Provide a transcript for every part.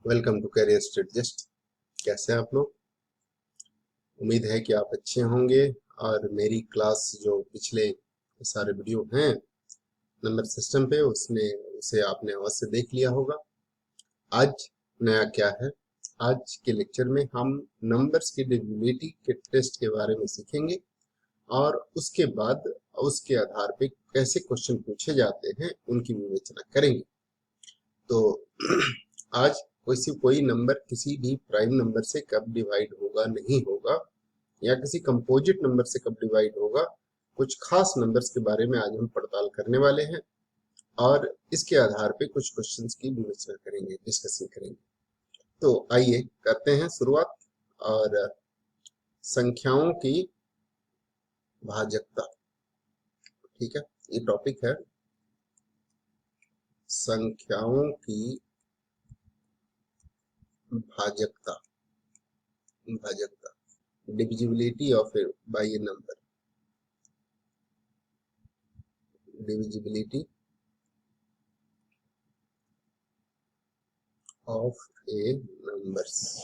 Welcome to career strategist. कैसे हैं आप लोग? उम्मीद है कि आप अच्छे होंगे। और मेरी क्लास जो पिछले सारे वीडियो हैं नंबर सिस्टम पे उसने उसे आपने अवश्य देख लिया होगा। आज नया क्या है, आज के लेक्चर में हम नंबर्स की डिविजिबिलिटी के टेस्ट के बारे में सीखेंगे और उसके बाद उसके आधार पे कैसे क्वेश्चन पूछे जाते हैं उनकी विवेचना करेंगे। तो आज कोई नंबर किसी भी प्राइम नंबर से कब डिवाइड होगा नहीं होगा, या किसी कंपोजिट नंबर से कब डिवाइड होगा, कुछ खास नंबर्स के बारे में आज हम पड़ताल करने वाले हैं और इसके आधार पे कुछ क्वेश्चंस की विवेचना करेंगे, डिस्कशन करेंगे। तो आइए करते हैं शुरुआत। और संख्याओं की भाजकता, ठीक है, ये टॉपिक है संख्याओं की भाजकता। भाजकता, divisibility of a by a number, divisibility of a numbers.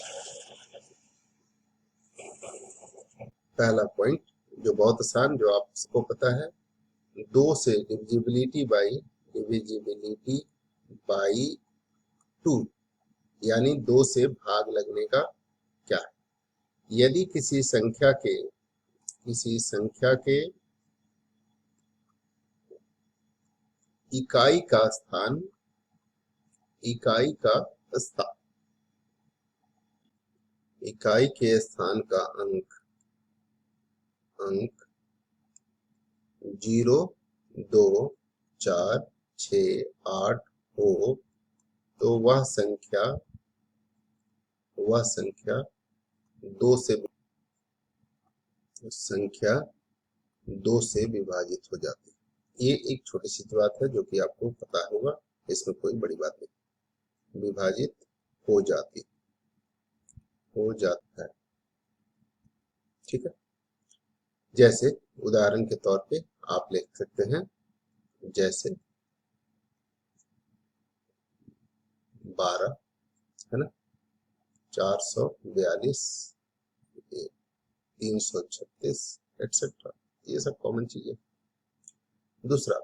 पहला पॉइंट जो बहुत आसान, जो आप सबको पता है, दो से डिविजिबिलिटी बाई टू, यानी दो से भाग लगने का क्या है। यदि किसी संख्या के इकाई का स्थान इकाई के स्थान का अंक 0, 2, 4, 6, 8 हो तो वह संख्या दो से विभाजित हो जाती है। ये एक छोटी सी बात है जो कि आपको पता होगा, इसमें कोई बड़ी बात नहीं। विभाजित हो जाता है, ठीक है। जैसे उदाहरण के तौर पे आप लिख सकते हैं, जैसे 12 है ना, 442, 336 एटसेट्रा, ये सब कॉमन चीजें। दूसरा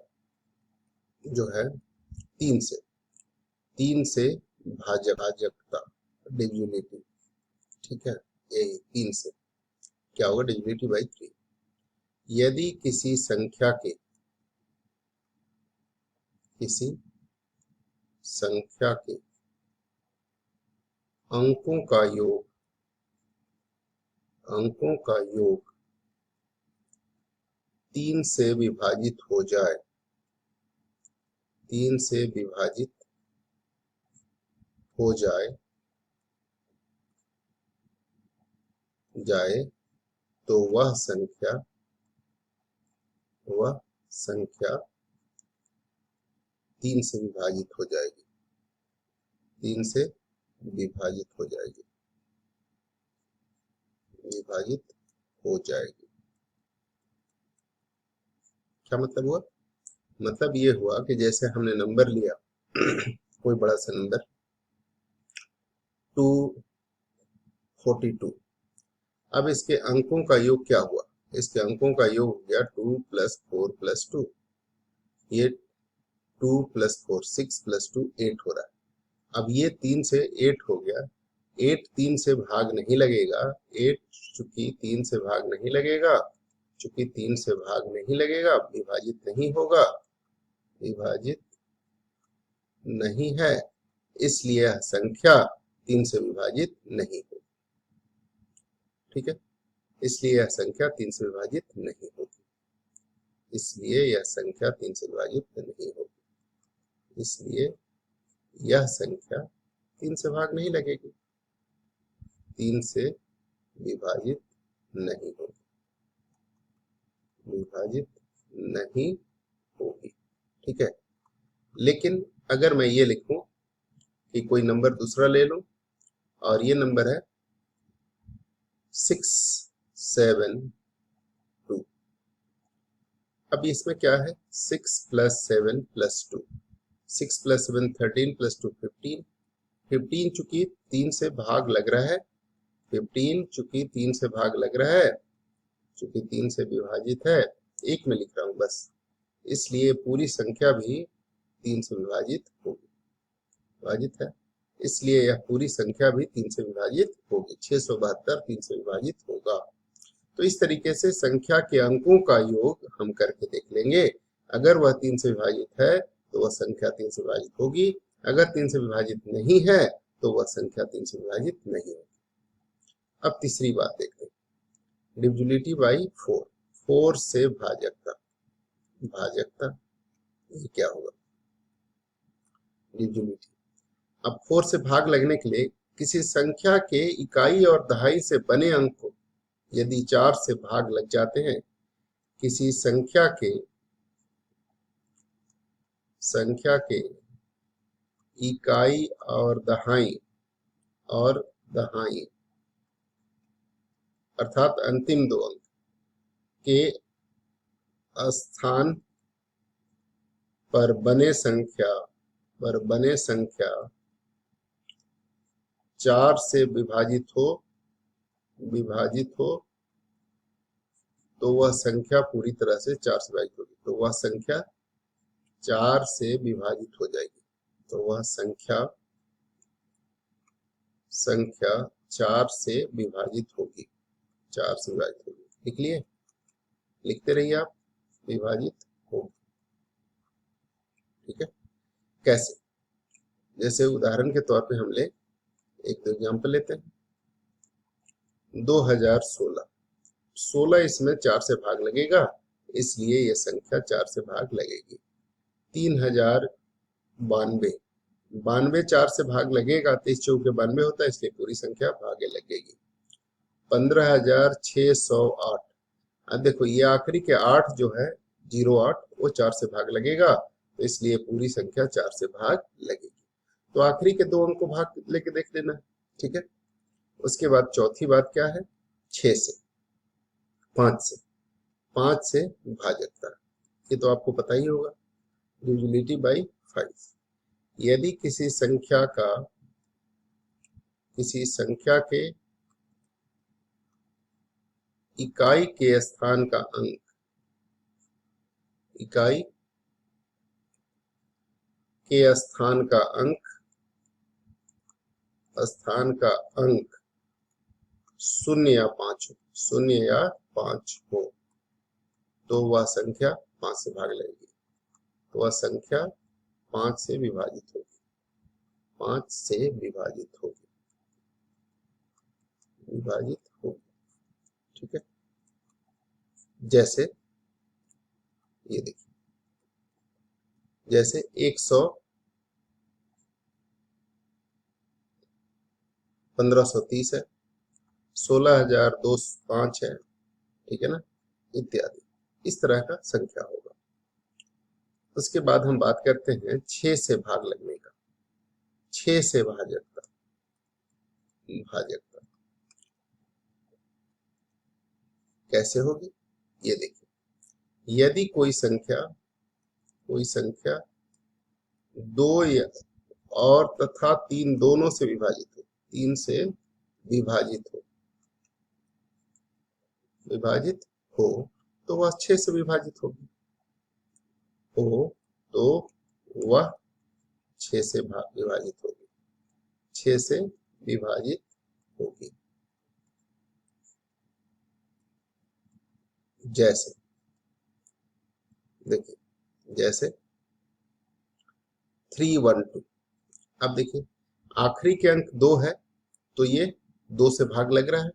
जो है 3 से भाजकता, डिविजिबिलिटी, ठीक है। ये 3 से क्या होगा, डिविजिबिलिटी बाई 3। यदि किसी संख्या के अंकों का योग 3 से विभाजित हो जाए, 3 से विभाजित हो जाए तो वह संख्या 3 से विभाजित हो जाएगी, 3 से विभाजित हो जाएगी, क्या मतलब हुआ? मतलब ये हुआ कि जैसे हमने नंबर लिया कोई बड़ा सा नंबर 242, अब इसके अंकों का योग क्या हुआ? इसके अंकों का योग हो गया 2 + 4 + 2, ये 2 + 4 6 + 2 8 हो रहा है। अब ये 3 से 8 हो गया, 8 3 से भाग नहीं लगेगा, 8 चूंकि 3 से भाग नहीं लगेगा, विभाजित नहीं है, इसलिए यह संख्या 3 से विभाजित नहीं होगी, ठीक है। इसलिए यह संख्या 3 से विभाजित नहीं होगी, इसलिए यह संख्या 3 से भाग नहीं लगेगी, 3 से विभाजित नहीं होगी, ठीक है। लेकिन अगर मैं ये लिखूं कि कोई नंबर दूसरा ले लूं और ये नंबर है 672, अब इसमें क्या है, 6 + 7 + 2, 6 + 7 13 + 2 15, 15 चूंकि 3 से भाग लग रहा है, 15 चूंकि 3 से भाग लग रहा है, चूंकि 3 से विभाजित है, एक में लिख रहा हूं बस, इसलिए पूरी संख्या भी 3 से विभाजित होगी, विभाजित है, इसलिए यह पूरी संख्या भी 3 से विभाजित होगी। 672 3 से विभाजित होगा। तो इस तरीके से संख्या के अंकों का योग हम करके देख लेंगे। अगर वह 3 से विभाजित है तो वह संख्या 3 से विभाजित होगी, अगर 3 से विभाजित नहीं है तो वह संख्या 3 से विभाजित नहीं होगी। अब तीसरी बात देखते हैं, डिविजिबिलिटी बाई 4, 4 से भाजकता, भाजकता ये क्या होगा, डिविजिबिलिटी। अब 4 से भाग लगने के लिए किसी संख्या के इकाई और दहाई से बने अंक को यदि 4 से भाग लग जाते हैं, किसी संख्या के इकाई और दहाई अर्थात अंतिम दो अंक के स्थान पर बने संख्या 4 से विभाजित हो तो वह संख्या पूरी तरह से 4 से विभाजित होगी, तो वह संख्या 4 से विभाजित हो जाएगी, तो वह संख्या 4 से विभाजित होगी, 4 से विभाजित होगी। लिख लिए, लिखते रहिए आप, विभाजित होगी। ठीक है, कैसे, जैसे उदाहरण के तौर पे हम ले एक दो एग्जाम्पल लेते हैं। 2016, 16 इसमें 4 से भाग लगेगा, इसलिए यह संख्या 4 से भाग लगेगी। 3092, 92 4 से भाग लगेगा, 23 चौके 92 होता है, इसलिए पूरी संख्या भागे लगेगी। 15608, अब देखो ये आखिरी के 8 जो है 08 वो 4 से भाग लगेगा, तो इसलिए पूरी संख्या 4 से भाग लगेगी। तो आखिरी के दो अंक को भाग लेके देख लेना। ठीक है, उसके बाद चौथी बात क्या है, 6 से, 5 से भाजकता, ये तो आपको पता ही होगा, डिविजिबिलिटी बाई 5। यदि किसी संख्या के इकाई के स्थान का अंक, इकाई के स्थान का अंक 0 या 5 हो तो वह संख्या 5 से भाग लगेगी, तो वह संख्या 5 से विभाजित होगी, 5 से विभाजित होगी। ठीक है, जैसे ये देखिए, जैसे 1530 है, 16205 है, ठीक है ना, इत्यादि, इस तरह का संख्या होगा। उसके बाद हम बात करते हैं 6 से भाग लगने का, 6 से भाजकता, कैसे होगी ये देखिए। यदि कोई संख्या 2 और तथा 3 दोनों से विभाजित हो, 3 से विभाजित हो तो वह 6 से विभाजित होगी, तो वह 6 से विभाजित होगी, 6 से विभाजित होगी। जैसे देखिए, जैसे 312, अब देखिए आखिरी के अंक 2 है तो ये 2 से भाग लग रहा है।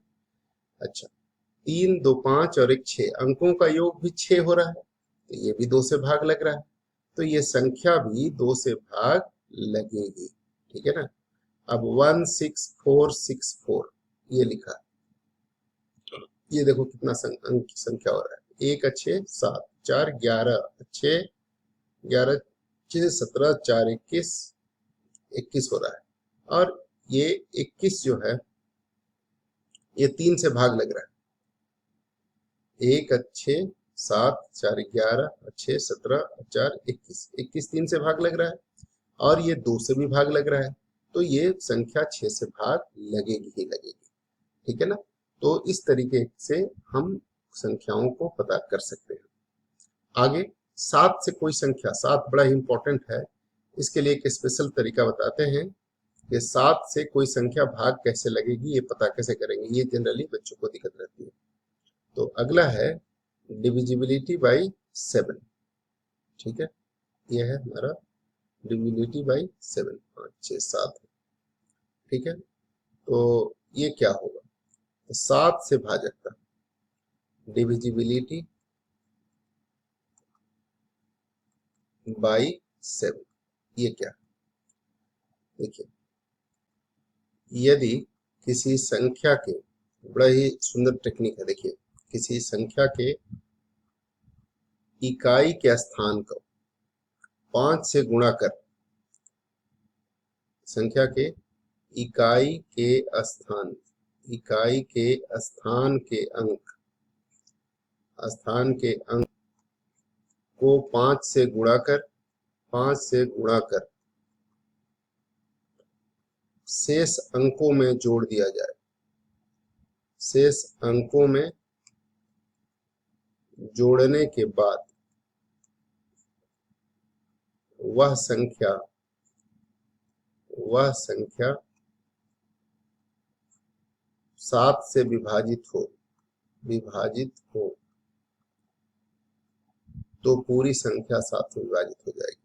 अच्छा, 3 2 5 और 1 6, अंकों का योग भी 6 हो रहा है, तो ये भी 2 से भाग लग रहा है, तो ये संख्या भी 2 से भाग लगेगी। ठीक है ना। अब 16464 ये लिखा, ये देखो कितना अंक की संख्या हो रहा है, 1 अच्छे 7 4 11 अच्छे 11 6 17 4 21 हो रहा है, और ये 21 जो है ये 3 से भाग लग रहा है, 1 अच्छे 7 4 11 अच्छे 17 4 21 3 से भाग लग रहा है, और ये 2 से भी भाग लग रहा है, तो ये संख्या 6 से भाग लगेगी ही लगेगी, ठीक है ना। तो इस तरीके से हम संख्याओं को पता कर सकते हैं। आगे 7 से कोई संख्या, 7 बड़ा ही इंपॉर्टेंट है, इसके लिए एक स्पेशल तरीका बताते हैं कि 7 से कोई संख्या भाग कैसे लगेगी, ये पता कैसे करेंगे, ये जनरली बच्चों को दिक्कत रहती है। तो अगला है डिविजिबिलिटी बाई 7, ठीक है, ये है हमारा डिविजिबिलिटी बाई 7, 5 6 7, ठीक है। तो ये क्या होगा, तो 7 से भाजक का डिविजिबिलिटी बाई 7, ये क्या, देखिए यदि किसी संख्या के, बड़ा ही सुंदर टेक्निक है, देखिए किसी संख्या के इकाई के स्थान को 5 से गुणा कर, संख्या के इकाई के स्थान, इकाई के स्थान के अंक, स्थान के अंक को 5 से गुणा कर, 5 से गुणा कर शेष अंकों में जोड़ दिया जाए, शेष अंकों में जोड़ने के बाद वह संख्या 7 से विभाजित हो तो पूरी संख्या 7 से विभाजित हो जाएगी,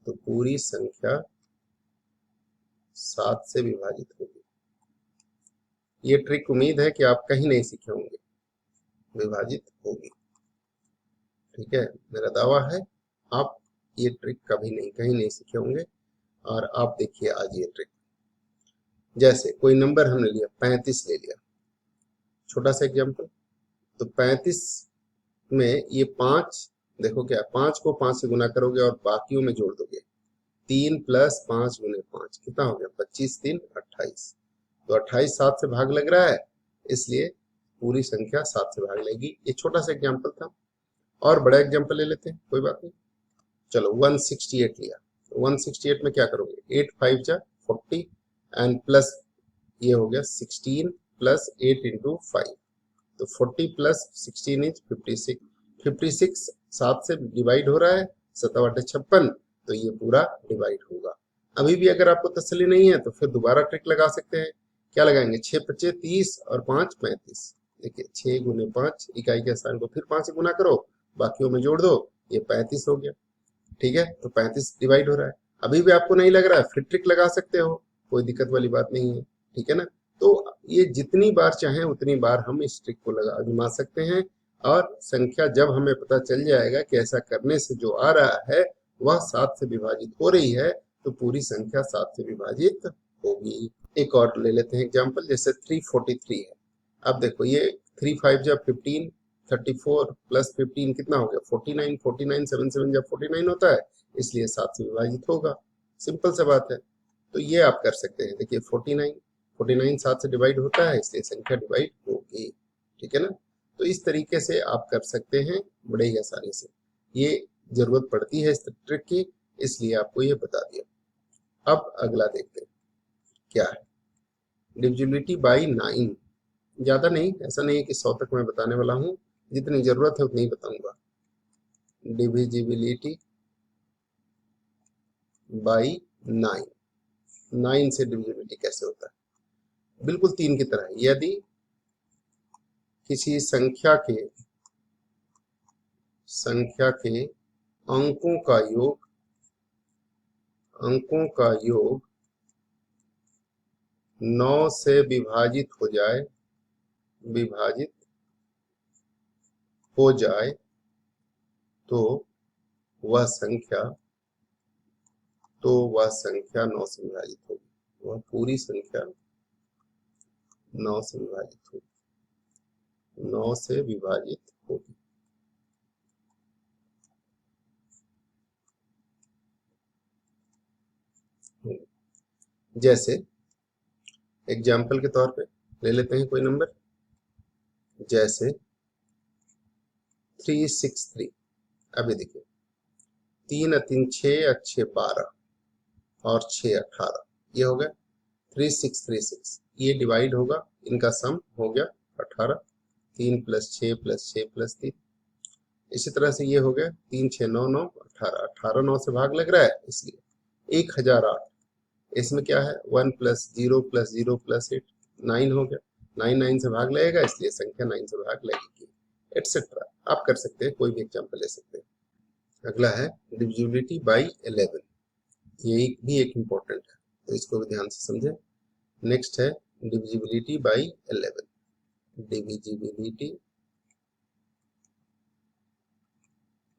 तो पूरी संख्या 7 से विभाजित होगी। ये ट्रिक उम्मीद है कि आप कहीं नहीं सीखे होंगे, विभाजित होगी, ठीक है, मेरा दावा है आप ये ट्रिक कभी नहीं, कहीं नहीं सीखे होंगे। और आप देखिए आज ये ट्रिक, जैसे कोई नंबर हमने लिया 35 ले लिया, छोटा सा एग्जांपल, तो 35 में ये 5, देखो क्या 5 को 5 से गुना करोगे और बाकियों में जोड़ दोगे, 3 + 5 × 5 कितना हो गया, 25 3 28, तो 28 7 से भाग लग रहा है, इसलिए पूरी संख्या 7 से भाग लगेगी। ये छोटा सा एग्जांपल था, और बड़ा एग्जांपल ले लेते हैं, कोई बात नहीं। चलो 168 लिया, 168 में क्या करोगे, 8 5 जा 40 एंड प्लस ये हो गया 16 + 8 × 5, तो 40 + 16 इज 56, 56 7 से डिवाइड हो रहा है, 7/56, तो ये पूरा डिवाइड होगा। अभी भी अगर आपको तसल्ली नहीं है तो फिर दोबारा ट्रिक लगा सकते हैं, क्या लगाएंगे, 6 × 5 30 और 5 35, देखिए 6 × 5 इकाई के स्थान को फिर 5 से गुना करो, बाकियों में जोड़ दो, ये 35 हो गया, ठीक है, तो 35 डिवाइड हो रहा है। अभी भी आपको नहीं लग रहा है, फिर ट्रिक लगा सकते हो, कोई दिक्कत वाली बात नहीं है, ठीक है ना। तो ये जितनी बार चाहें उतनी बार हम इस ट्रिक को लगा आजमा सकते हैं, और संख्या जब हमें पता चल जाएगा कि ऐसा करने से जो आ रहा है वह 7 से विभाजित हो रही है, तो पूरी संख्या 7 से विभाजित होगी। एक और ले लेते हैं एग्जाम्पल, जैसे 343 है, अब देखो ये 3 5 जा 15, 34 + 15 कितना हो गया, 49, 49 7 7 जब 49 होता है, इसलिए 7 से विभाजित होगा, सिंपल सा बात है। तो ये आप कर सकते हैं, देखिए 49 7 से डिवाइड होता है, इसलिए संख्या डिवाइड होगी, ठीक है ना। तो इस तरीके से आप कर सकते हैं बड़े ही आसानी से, ये जरूरत पड़ती है इस ट्रिक की, इसलिए आपको ये बता दिया। अब अगला देखते हैं क्या है, डिविजिबिलिटी बाई 9, ज्यादा नहीं, ऐसा नहीं है कि 100 तक मैं बताने वाला हूँ, जितनी जरूरत है उतनी ही बताऊंगा। डिविजिबिलिटी बाई 9, 9 से डिविजिबिलिटी कैसे होता है, बिल्कुल 3 की तरह, यदि किसी संख्या के अंकों का योग 9 से विभाजित हो जाए तो वह संख्या 9 से विभाजित होगी, वह पूरी संख्या 9 से विभाजित होगी, 9 से विभाजित होगी। जैसे एग्जाम्पल के तौर पे ले लेते हैं कोई नंबर, जैसे 363, अभी देखिए 3 और 3 6 और 6 12, और 6 18, ये हो गया 3636। ये डिवाइड होगा, इनका सम हो गया 18, 3 + 6 + 6 + 3। इसी तरह से ये हो गया 3 6 9 9 18, 18 9 से भाग लग रहा है इसलिए 1008। इसमें क्या है 1 + 0 + 0 + 8, 9 हो गया, 9 9 से भाग लगेगा इसलिए संख्या 9 से भाग लगेगी, एटसेट्रा। आप कर सकते हैं, कोई भी एग्जाम्पल ले सकते हैं। अगला है डिविजिबिलिटी बाई 11, ये भी एक इम्पोर्टेंट है, तो इसको भी ध्यान से समझें। नेक्स्ट है डिविजिबिलिटी बाई 11, डिविजिबिलिटी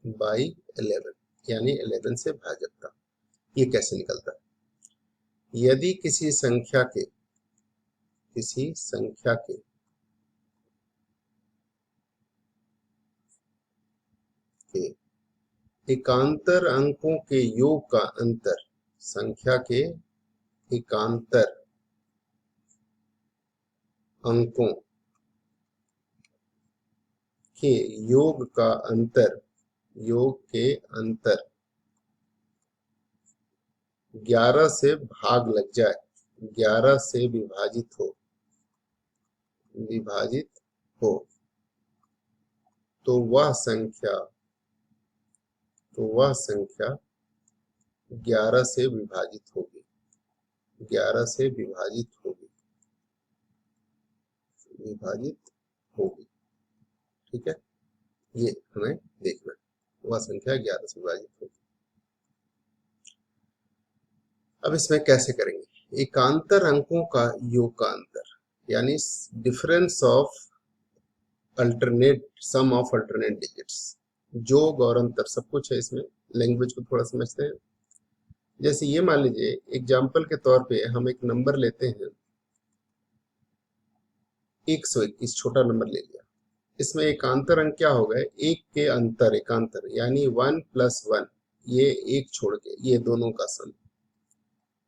बाई 11 यानी 11 से भाजकता। ये कैसे निकलता है? यदि किसी संख्या के एकांतर अंकों के योग का अंतर, संख्या के एकांतर अंकों के योग का अंतर, योग के अंतर 11 से भाग लग जाए, 11 से विभाजित हो तो वह संख्या 11 से विभाजित होगी, 11 से विभाजित होगी। ठीक है, ये हमें देखना है, वह संख्या 11 से विभाजित होगी। अब इसमें कैसे करेंगे? एकांतर अंकों का योग का अंतर यानी difference of alternate, sum of alternate digits, जोग और अंतर सब कुछ है इसमें। लैंग्वेज को थोड़ा समझते हैं। जैसे ये मान लीजिए एग्जाम्पल के तौर पे हम एक नंबर लेते हैं 121, छोटा नंबर ले लिया। इसमें एकांतर अंक क्या हो गए? एक के अंतर, एकांतर यानी 1 + 1, ये एक छोड़ के ये दोनों का सम,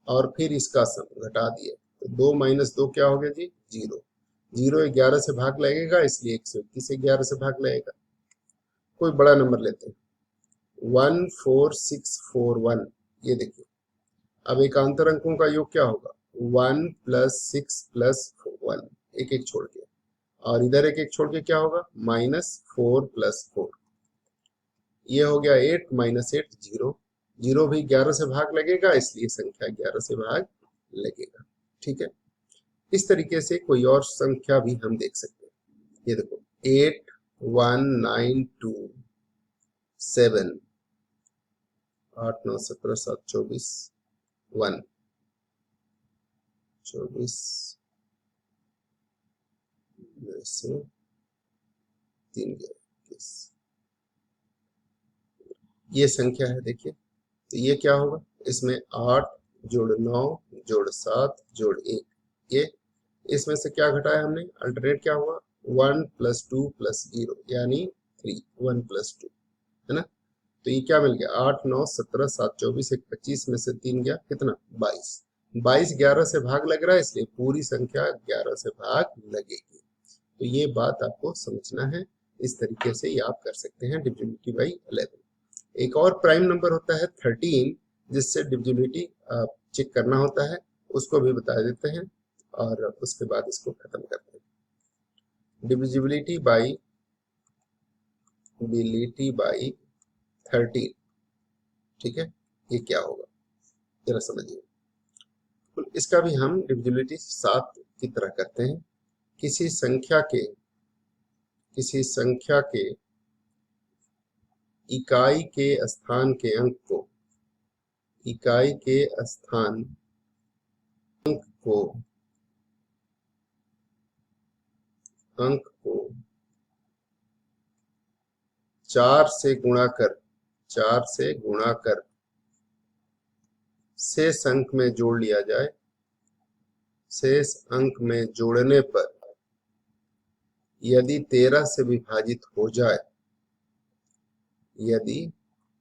और फिर इसका सम घटा दिए तो 2 - 2 क्या हो गया जी? 0। 0 11 से भाग लगेगा इसलिए 121 11 से भाग लगेगा। कोई बड़ा नंबर लेते हैं 14641, ये देखिए अब एकांतर अंकों का योग क्या होगा? 1 + 6 + 1, एक एक छोड़ के, और इधर एक एक छोड़ के क्या होगा? -4 + 4, ये हो गया 8 - 8 0। 0 भी 11 से भाग लगेगा इसलिए संख्या 11 से भाग लगेगा। ठीक है, इस तरीके से कोई और संख्या भी हम देख सकते हैं। ये देखो 8 1 9 2 7, 8 9 17 7 24 1 24 से 3 21, ये संख्या है। देखिए तो ये क्या होगा? इसमें 8 + 9 + 7 + 1, ये इसमें से क्या घटाया हमने? अल्टरनेट क्या हुआ? 1 + 2 + 0 यानी 3, 1 + 2, है ना? तो ये क्या मिल गया? 8 9 17 7 24 1 25 में से 3 गया कितना? 22। 22 11 से भाग लग रहा है इसलिए पूरी संख्या 11 से भाग लगेगी। तो ये बात आपको समझना है। इस तरीके से ये आप कर सकते हैं डिविजिबिलिटी बाई 11। एक और प्राइम नंबर होता है 13, जिससे डिविजिबिलिटी चेक करना होता है, उसको भी बता देते हैं और उसके बाद इसको खत्म करते हैं। डिविजिबिलिटी बाई 13, ठीक है, ये क्या होगा जरा समझिए। तो इसका भी हम डिविजिबिलिटी 7 की तरह करते हैं। किसी संख्या के इकाई के स्थान के अंक को, इकाई के स्थान को अंक को 4 से गुणा कर, 4 से गुणा कर शेष अंक में जोड़ लिया जाए। शेष अंक में जोड़ने पर यदि 13 से विभाजित हो जाए, यदि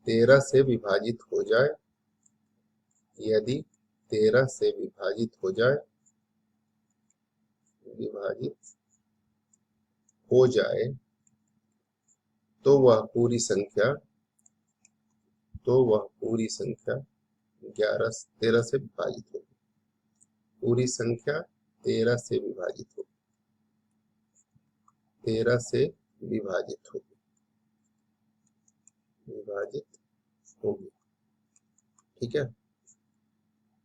13 से विभाजित हो जाए, यदि 13 से विभाजित हो जाए, विभाजित हो जाए तो वह पूरी संख्या 13 से विभाजित होगी, पूरी संख्या 13 से विभाजित होगी, 13 से विभाजित होगी, विभाजित होगी, ठीक है।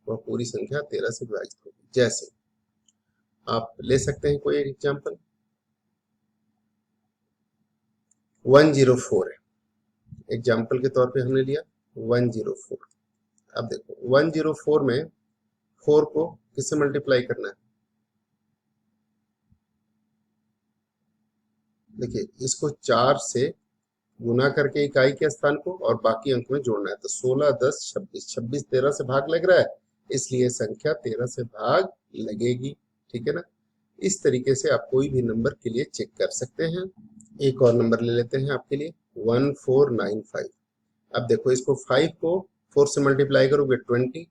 वह पूरी संख्या 13 से विभाजित होगी। जैसे आप ले सकते हैं कोई एग्जांपल, 104 है, एग्जाम्पल के तौर पे हमने लिया 104। अब देखो 104 में 4 को किससे मल्टीप्लाई करना है, देखिए इसको 4 से गुना करके इकाई के स्थान को और बाकी अंक में जोड़ना है। तो 16, 10, 26, 26 13 से भाग लग रहा है, इसलिए संख्या 13 से भाग लगेगी, ठीक है ना। इस तरीके से आप कोई भी नंबर के लिए चेक कर सकते हैं। एक और नंबर ले लेते हैं आपके लिए 1495। अब देखो इसको 5 को 4 से मल्टीप्लाई करोगे 20,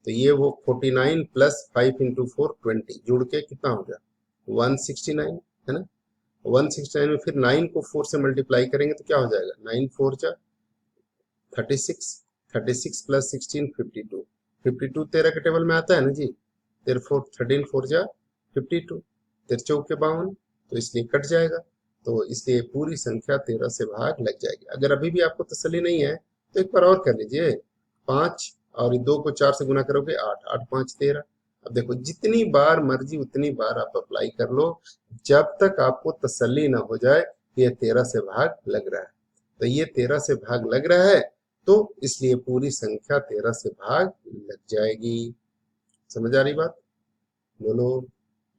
तो ये वो 49 प्लस 5 इंटू 4 20 जुड़ के कितना हो गया 169, है ना। 169 में फिर 9 को 4 से मल्टीप्लाई करेंगे तो क्या हो जाएगा 9 4 जा 36, 36 प्लस 16 52, 52 13 के टेबल में आता है ना जी, 13 4 जा 52, 13 चौके 52, तो इसलिए कट जाएगा। तो इसलिए पूरी संख्या 13 से भाग लग जाएगी। अगर अभी भी आपको तसल्ली नहीं है तो एक बार और कर लीजिए, 5 और 2 को 4 से गुना करोगे 8, 8 5 13। अब देखो जितनी बार मर्जी उतनी बार आप अप्लाई कर लो, जब तक आपको तसल्ली ना हो जाए कि ये 13 से भाग लग रहा है। तो ये 13 से भाग लग रहा है, तो इसलिए पूरी संख्या 13 से भाग लग जाएगी। समझ आ रही बात, बोलो,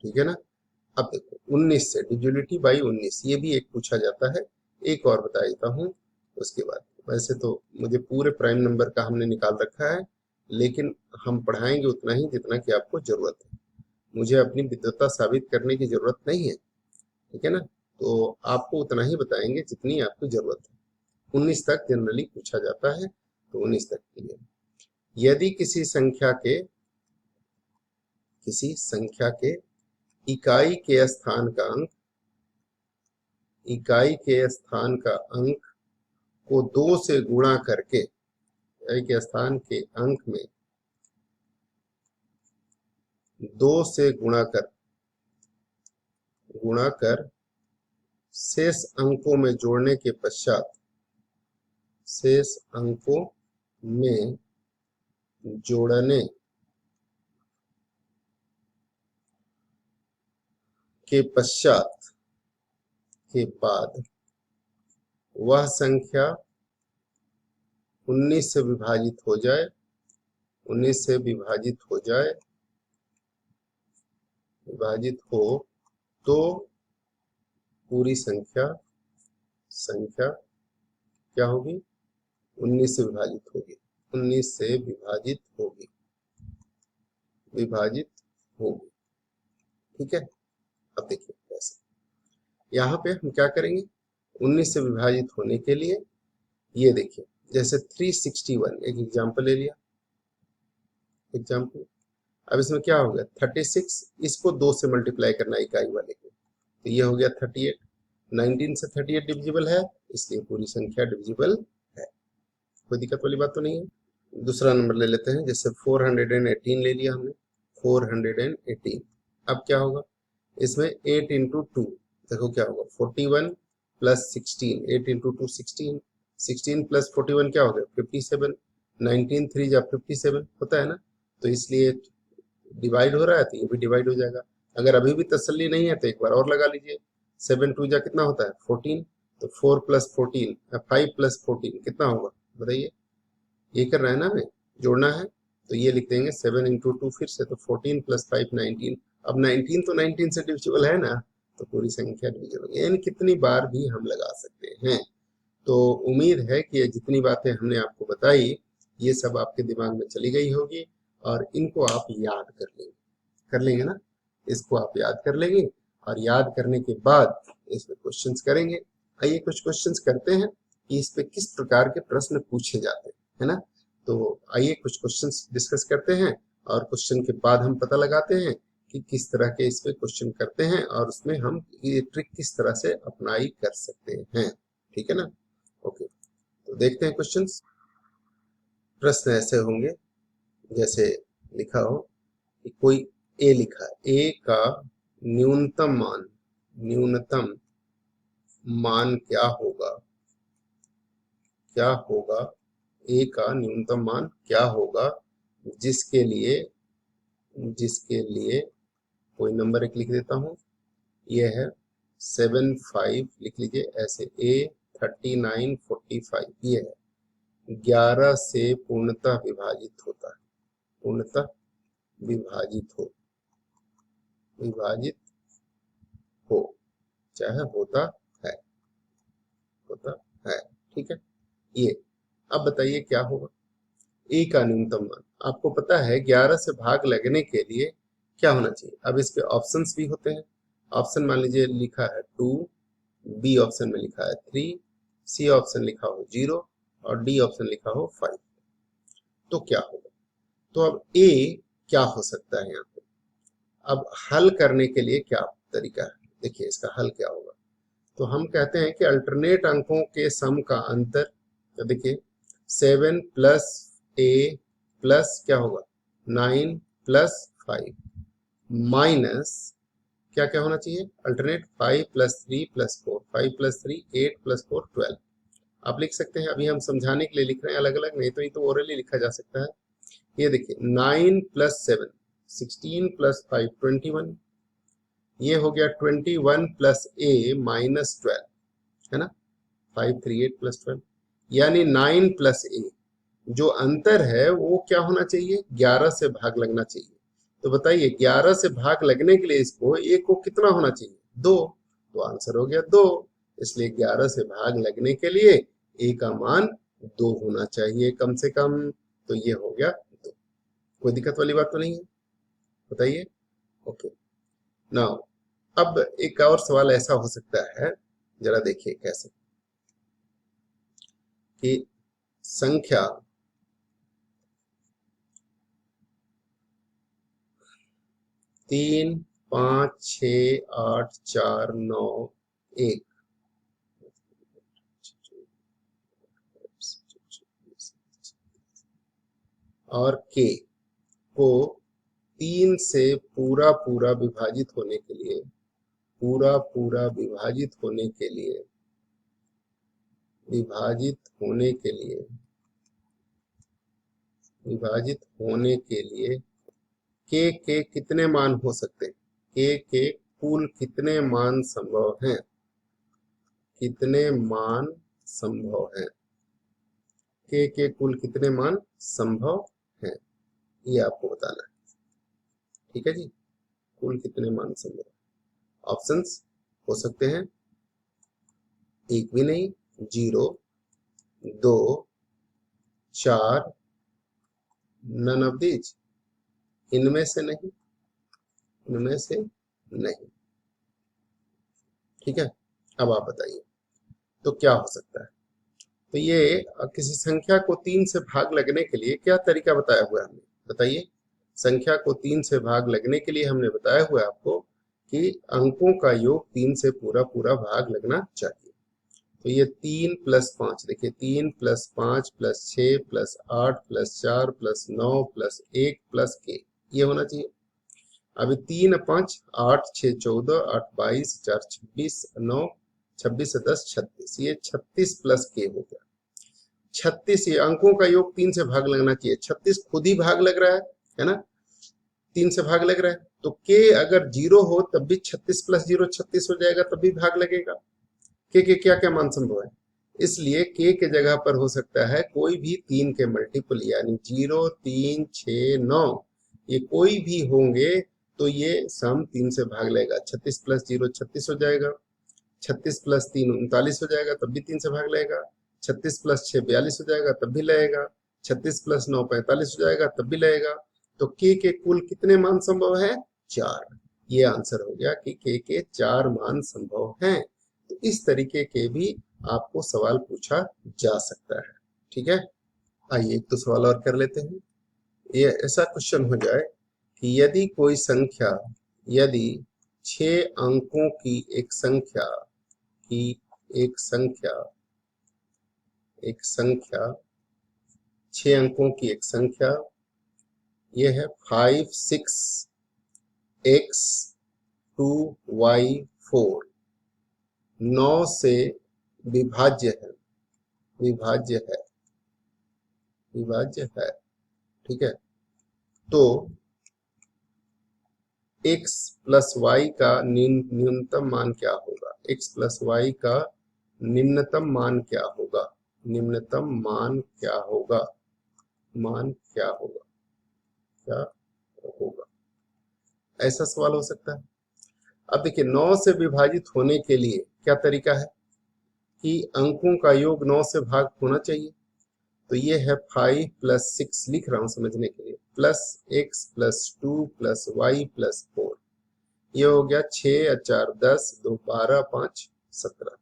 ठीक है ना। अब देखो 19 से डिविजिबिलिटी बाई 19, ये भी एक पूछा जाता है, एक और बता देता हूँ उसके बाद। वैसे तो मुझे पूरे प्राइम नंबर का हमने निकाल रखा है, लेकिन हम पढ़ाएंगे उतना ही जितना कि आपको जरूरत है, मुझे अपनी विद्वता साबित करने की जरूरत नहीं है, ठीक है ना। तो आपको उतना ही बताएंगे जितनी आपको जरूरत है। 19 तक जनरली पूछा जाता है, तो 19 तक के लिए यदि किसी संख्या के इकाई के स्थान का अंक को 2 से गुणा करके, इकाई के स्थान के अंक में 2 से गुणा कर शेष अंकों में जोड़ने के पश्चात, शेष अंकों में जोड़ने के पश्चात के बाद वह संख्या 19 से विभाजित हो जाए, 19 से विभाजित हो तो पूरी संख्या क्या होगी 19 से विभाजित होगी, 19 से विभाजित होगी, ठीक है। अब देखिए कैसे, यहाँ पे हम क्या करेंगे 19 से विभाजित होने के लिए, ये देखिए जैसे 361 एक एग्जांपल ले लिया, अब इसमें क्या हो गया 36, इसको 2 से मल्टीप्लाई करना इकाई वाले को, तो ये हो गया 38, 19 से 38 डिविजिबल है, इसलिए पूरी संख्या डिविजिबल है, कोई दिक्कत वाली बात तो नहीं है। दूसरा नंबर ले लेते हैं, जैसे 418 ले लिया हमने, 418, अब क्या होगा इसमें 8 इंटू 2, देखो क्या होगा 41 प्लस 16, 8 इंटू 2 16, 16 प्लस 41 क्या हो गया 57, 19 3 जा 57 होता है ना, तो इसलिए डिवाइड हो रहा है तो ये भी डिवाइड हो जाएगा। अगर अभी भी तसल्ली नहीं है तो एक बार और लगा लीजिए, 7 2 जा कितना होता है 14, तो 4 प्लस 14 5 प्लस 14 कितना होगा बताइए, ये कर रहा है ना हमें, जोड़ना है, तो ये लिख देंगे 7 इंटू 2 फिर से, तो 14 प्लस 5 19, अब 19 तो 19 से डिविजिबल है ना, तो पूरी संख्या डिविजिबल, यानी कितनी बार भी हम लगा सकते हैं। तो उम्मीद है कि जितनी बातें हमने आपको बताई ये सब आपके दिमाग में चली गई होगी और इनको आप याद कर लेंगे ना, इसको आप याद कर लेंगे और याद करने के बाद इस पे क्वेश्चंस करेंगे। आइए कुछ क्वेश्चंस करते हैं कि इस पे किस प्रकार के प्रश्न पूछे जाते हैं, है ना। तो आइए कुछ क्वेश्चंस डिस्कस करते हैं और क्वेश्चन के बाद हम पता लगाते हैं कि किस तरह के इस पे क्वेश्चन करते हैं और उसमें हम ये ट्रिक किस तरह से अप्लाई कर सकते हैं, ठीक है ना। ओके, तो देखते हैं क्वेश्चंस। प्रश्न ऐसे होंगे, जैसे लिखा हो कि कोई ए लिखा है, ए का न्यूनतम मान क्या होगा, ए का न्यूनतम मान क्या होगा, जिसके लिए कोई नंबर एक लिख देता हूं, ये है 75 लिख लीजिए ऐसे, ए 3945, ये है 11 से पूर्णतः विभाजित होता है, पूर्णतः विभाजित हो चाहे है होता है, ठीक है। ये अब बताइए क्या होगा, ए का न्यूनतम मान आपको पता है 11 से भाग लगने के लिए क्या होना चाहिए। अब इस पे ऑप्शंस भी होते हैं, ऑप्शन मान लीजिए लिखा है 2, बी ऑप्शन में लिखा है 3, सी ऑप्शन लिखा हो 0 और डी ऑप्शन लिखा हो 5। तो क्या होगा, तो अब ए क्या हो सकता है यहाँ पे। अब हल करने के लिए क्या तरीका है, देखिए इसका हल क्या होगा। तो हम कहते हैं कि अल्टरनेट अंकों के सम का अंतर, तो देखिए 7 प्लस ए प्लस क्या होगा 9 प्लस 5 माइनस क्या क्या होना चाहिए alternate 5 plus 3 plus 4, 5 plus 3 8 plus 4 12। आप लिख सकते हैं, अभी हम समझाने के लिए लिख रहे हैं अलग अलग, नहीं तो ये तो ओरली लिखा जा सकता है। ये देखिए 9 प्लस 7 16 प्लस 5 21, ये हो गया 21 प्लस ए माइनस 12, है ना, 5 3 8 प्लस 12, यानी 9 प्लस ए, जो अंतर है वो क्या होना चाहिए 11 से भाग लगना चाहिए। तो बताइए 11 से भाग लगने के लिए इसको ए को कितना होना चाहिए 2, तो आंसर हो गया 2। इसलिए 11 से भाग लगने के लिए ए का मान 2 होना चाहिए कम से कम, तो ये हो गया 2। कोई दिक्कत वाली बात तो नहीं है, बताइए। ओके, नाउ अब एक और सवाल ऐसा हो सकता है, जरा देखिए कैसे, कि संख्या 3 5 6 8 4 9 1 और के को 3 से पूरा पूरा विभाजित होने के लिए, पूरा पूरा विभाजित होने के लिए के कितने मान हो सकते हैं, के कुल कितने मान संभव हैं, कितने मान संभव हैं, के कुल कितने मान संभव हैं, ये आपको बताना है, ठीक है जी। कुल कितने मान संभव, ऑप्शंस हो सकते हैं, एक भी नहीं, 0 2 4, नन ऑफ दीज, इनमें से नहीं, ठीक है। अब आप बताइए तो क्या हो सकता है। तो ये किसी संख्या को 3 से भाग लगने के लिए क्या तरीका बताया हुआ है हमने, बताइए। संख्या को 3 से भाग लगने के लिए हमने बताया हुआ है आपको कि अंकों का योग 3 से पूरा पूरा भाग लगना चाहिए। तो ये 3 प्लस 5, देखिए 3 plus 5 plus 6 plus 8 plus 4 plus 9 plus 1 plus के, ये होना चाहिए। अभी 3 5 8 6 14 8 22 4 26 9 26 से 10 36, ये 36 प्लस के हो गया 36। ये अंकों का योग 3 से भाग लगना चाहिए, 36 खुद ही भाग लग रहा है ना, 3 से भाग लग रहा है। तो के अगर 0 हो तब भी 36 प्लस 0 36 हो जाएगा, तब भी भाग लगेगा। के क्या क्या मान संभव है, इसलिए के जगह पर हो सकता है कोई भी 3 के मल्टीपल, यानी 0 3 6 9, ये कोई भी होंगे तो ये सम 3 से भाग लेगा। 36 प्लस 0 36 हो जाएगा, 36 प्लस 3 39 हो जाएगा, तब भी 3 से भाग लेगा। 36 प्लस 6 42 हो जाएगा, तब भी लगेगा। 36 प्लस 9 45 हो जाएगा, तब भी लगेगा। तो के कुल कितने मान संभव है 4, ये आंसर हो गया कि के 4 मान संभव हैं। तो इस तरीके के भी आपको सवाल पूछा जा सकता है, ठीक है। आइए एक तो सवाल और कर लेते हैं। ये ऐसा क्वेश्चन हो जाए कि यदि कोई संख्या, यदि 6 अंकों की एक संख्या की एक संख्या 6 अंकों की एक संख्या ये है 5 6 x 2 y 4, 9 से विभाज्य है, विभाज्य है, विभाज्य है। ठीक है, तो x प्लस वाई का न्यूनतम मान क्या होगा, x प्लस वाई का निम्नतम मान क्या होगा, निम्नतम मान क्या होगा, मान क्या होगा, क्या होगा, ऐसा सवाल हो सकता है। अब देखिए 9 से विभाजित होने के लिए क्या तरीका है कि अंकों का योग 9 से भाग होना चाहिए। तो ये है 5 प्लस 6 लिख रहा हूं समझने के लिए, plus x plus 2 plus Y plus 4, ये हो गया 6 4 10 2 12 5 17,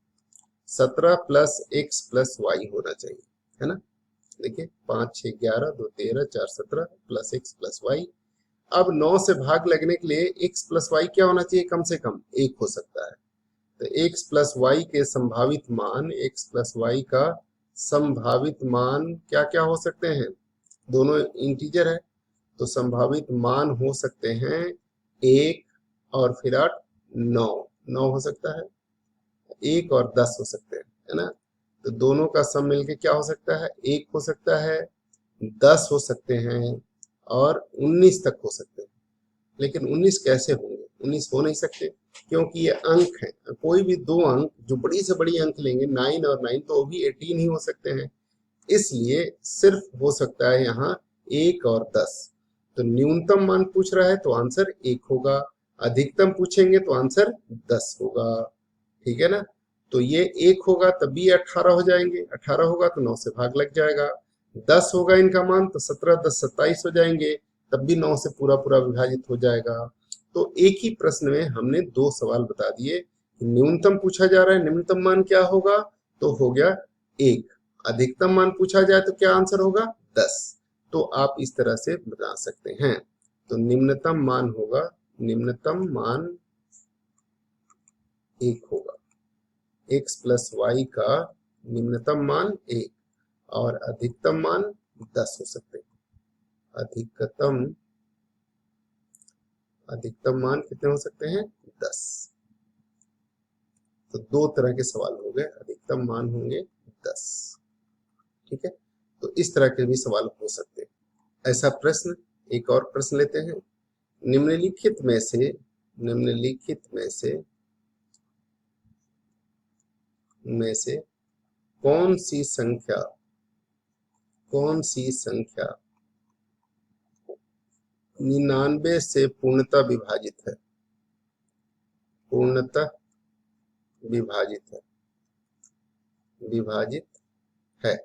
17 प्लस x प्लस वाई होना चाहिए, है ना। देखिए 5 6 11 2 13 4 17 प्लस x प्लस वाई। अब 9 से भाग लगने के लिए x प्लस वाई क्या होना चाहिए, कम से कम 1 हो सकता है। तो x प्लस वाई के संभावित मान, x प्लस वाई का संभावित मान क्या क्या हो सकते हैं, दोनों इंटीजर है तो संभावित मान हो सकते हैं 1 और फिर 8 9, 9 हो सकता है, 1 और 10 हो सकते हैं, है ना। तो दोनों का सम मिलके क्या हो सकता है, 1 हो सकता है, 10 हो सकते हैं और 19 तक हो सकते हैं। लेकिन 19 कैसे होंगे, 19 हो नहीं सकते क्योंकि ये अंक है, कोई भी दो अंक जो बड़ी से बड़ी अंक लेंगे 9 और 9 तो वो भी 18 ही हो सकते हैं, इसलिए सिर्फ हो सकता है यहाँ 1 और 10। तो न्यूनतम मान पूछ रहा है तो आंसर 1 होगा, अधिकतम पूछेंगे तो आंसर 10 होगा, ठीक है ना। तो ये 1 होगा तब भी 18 हो जाएंगे, 18 होगा तो 9 से भाग लग जाएगा, 10 होगा इनका मान तो 17 10 27 हो जाएंगे, तब भी 9 से पूरा पूरा विभाजित हो जाएगा। तो एक ही प्रश्न में हमने दो सवाल बता दिए, न्यूनतम पूछा जा रहा है निम्नतम मान क्या होगा, तो हो गया 1, अधिकतम मान पूछा जाए तो क्या आंसर होगा 10। तो आप इस तरह से बता सकते हैं। तो निम्नतम मान होगा, निम्नतम मान 1 होगा, x प्लस वाई का निम्नतम मान 1 और अधिकतम मान 10 हो सकते हैं। अधिकतम मान कितने हो सकते हैं, 10। तो दो तरह के सवाल हो गए, अधिकतम मान होंगे 10, ठीक है। तो इस तरह के भी सवाल हो सकते हैं। ऐसा प्रश्न, एक और प्रश्न लेते हैं, निम्नलिखित में से, निम्नलिखित में से कौन सी संख्या, कौन सी संख्या 99 से पूर्णतः विभाजित है, पूर्णतः विभाजित है, विभाजित है,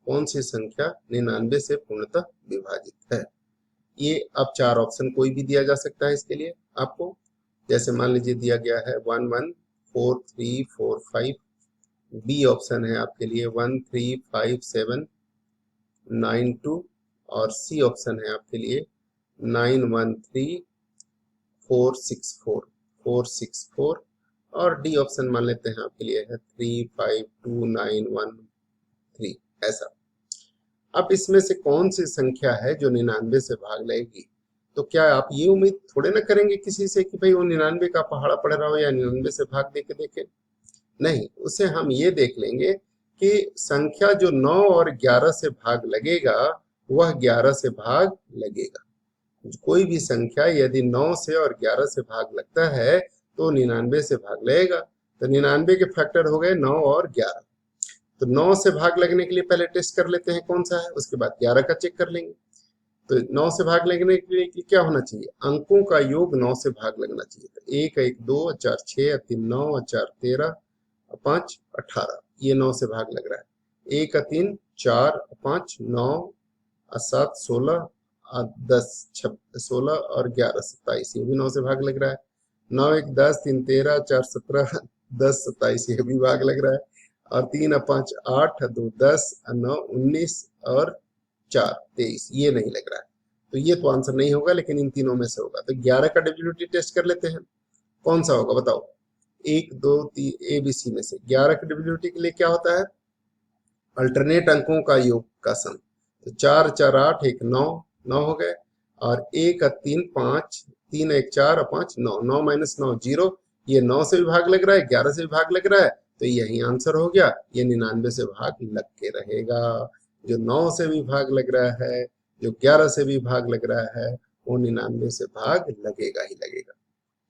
कौन सी संख्या 99 से पूर्णतः विभाजित है। ये अब चार ऑप्शन कोई भी दिया जा सकता है इसके लिए आपको, जैसे मान लीजिए दिया गया है 1 1 4 3 4 5, बी ऑप्शन है आपके लिए 1 3 5 7 9 2, और सी ऑप्शन है आपके लिए 9 1 3 4 6 4 4 6 4, और डी ऑप्शन मान लेते हैं आपके लिए है 3 5 2 9 1 3, ऐसा। अब इसमें से कौन सी संख्या है जो 99 से भाग लेगी, तो क्या आप ये उम्मीद थोड़े ना करेंगे किसी से कि भाई वो 99 का पहाड़ा पड़ रहा हो या 99 से भाग दे के देखे, नहीं, उसे हम ये देख लेंगे कि संख्या जो 9 और 11 से भाग लगेगा वह 11 से भाग लगेगा। कोई भी संख्या यदि 9 से और 11 से भाग लगता है तो 99 से भाग लगेगा। तो 99 के फैक्टर हो गए 9 और 11। तो 9 से भाग लगने के लिए पहले टेस्ट कर लेते हैं कौन सा है, उसके बाद 11 का चेक कर लेंगे। तो 9 से भाग लगने के लिए क्या होना चाहिए, अंकों का योग 9 से भाग लगना चाहिए। तो 1 1 2 4 6 3 9 4 13 5 18, ये 9 से भाग लग रहा है। 1 3 4 5 9 7 16 10 16 और 11 27, ये भी 9 से भाग लग रहा है। 9 1 10 3 13 4 17 10 27, ये भी भाग लग रहा है। और 3 5 8 2 10 9 19 और 4 23, ये नहीं लग रहा है। तो ये तो आंसर नहीं होगा, लेकिन इन तीनों में से होगा। तो 11 का डिविजिबिलिटी टेस्ट कर लेते हैं, कौन सा होगा बताओ। 1 2 3 ए बी सी में से 11 की डिविजिबिलिटी के लिए क्या होता है, अल्टरनेट अंकों का योग का सम। तो 4 4 8 1 9, 9 हो गए, और 1 और 3 5, 3 1 4 और 5 9, 9 माइनस 9 0, ये 9 से भी भाग लग रहा है, 11 से भी भाग लग रहा है, तो यही आंसर हो गया। ये 99 से भाग लग के रहेगा। जो 9 से भी भाग लग रहा है, जो 11 से भी भाग लग रहा है, वो 99 से भाग लगेगा ही लगेगा।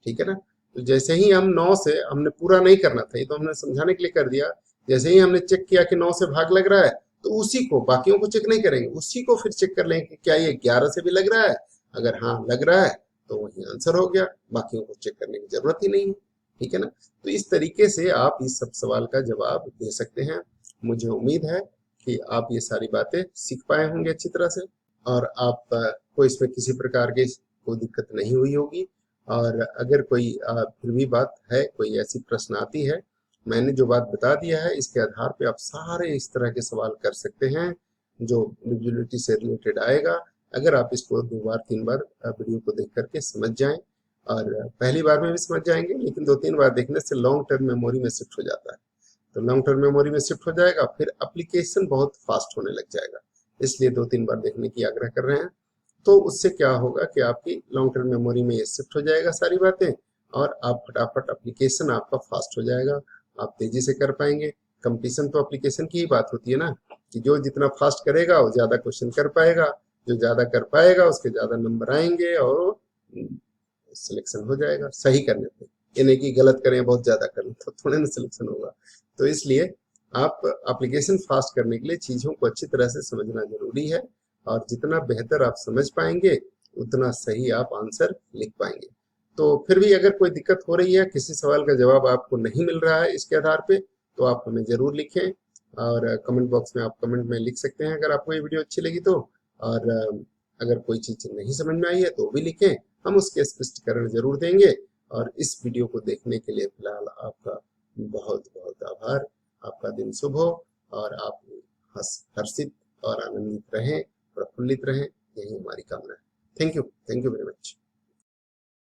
ठीक है ना। तो जैसे ही हम 9 से, हमने पूरा नहीं करना था, ये तो हमने समझाने के लिए कर दिया। जैसे ही हमने चेक किया कि 9 से भाग लग रहा है, तो उसी को, बाकियों को चेक नहीं करेंगे, उसी को फिर चेक कर लेंगे कि क्या ये 11 से भी लग रहा है। अगर हाँ लग रहा है तो वही आंसर हो गया, बाकियों को चेक करने की जरूरत ही नहीं है। ठीक है ना। तो इस तरीके से आप इस सब सवाल का जवाब दे सकते हैं। मुझे उम्मीद है कि आप ये सारी बातें सीख पाए होंगे अच्छी तरह से, और आप को इसमें किसी प्रकार की कोई दिक्कत नहीं हुई होगी। और अगर कोई फिर भी बात है, कोई ऐसी प्रश्न आती है, मैंने जो बात बता दिया है इसके आधार पे आप सारे इस तरह के सवाल कर सकते हैं जो डिविजिबिलिटी से रिलेटेड आएगा। अगर आप इसको 2 बार 3 बार वीडियो को देख करके समझ जाएं, और पहली बार में भी समझ जाएंगे, लेकिन 2-3 बार देखने से लॉन्ग टर्म मेमोरी में शिफ्ट हो जाता है। तो लॉन्ग टर्म मेमोरी में शिफ्ट हो जाएगा, फिर एप्लीकेशन बहुत फास्ट होने लग जाएगा। इसलिए 2-3 बार देखने की आग्रह कर रहे हैं। तो उससे क्या होगा कि आपकी लॉन्ग टर्म मेमोरी में ये शिफ्ट हो जाएगा सारी बातें, और आप फटाफट एप्लीकेशन आपका फास्ट हो जाएगा, आप तेजी से कर पाएंगे। कंपटीशन तो एप्लीकेशन की ही बात होती है ना, कि जो जितना फास्ट करेगा वो ज्यादा क्वेश्चन कर पाएगा, जो ज्यादा कर पाएगा उसके ज्यादा नंबर आएंगे, और सिलेक्शन हो जाएगा सही करने पे। ये नहीं कि गलत करें बहुत ज्यादा करें तो थोड़े ना सिलेक्शन होगा। तो इसलिए आप एप्लीकेशन फास्ट करने के लिए चीजों को अच्छी तरह से समझना जरूरी है, और जितना बेहतर आप समझ पाएंगे उतना सही आप आंसर लिख पाएंगे। तो फिर भी अगर कोई दिक्कत हो रही है, किसी सवाल का जवाब आपको नहीं मिल रहा है इसके आधार पे, तो आप हमें जरूर लिखें, और कमेंट बॉक्स में आप कमेंट में लिख सकते हैं अगर आपको ये वीडियो अच्छी लगी तो। और अगर कोई चीज नहीं समझ में आई है तो भी लिखें, हम उसके स्पष्टीकरण जरूर देंगे। और इस वीडियो को देखने के लिए फिलहाल आपका बहुत बहुत आभार। आपका दिन शुभ हो, और आप हर्षित और आनंदित रहें, प्रफुल्लित रहें, यही हमारी कामना है। Thank you very much.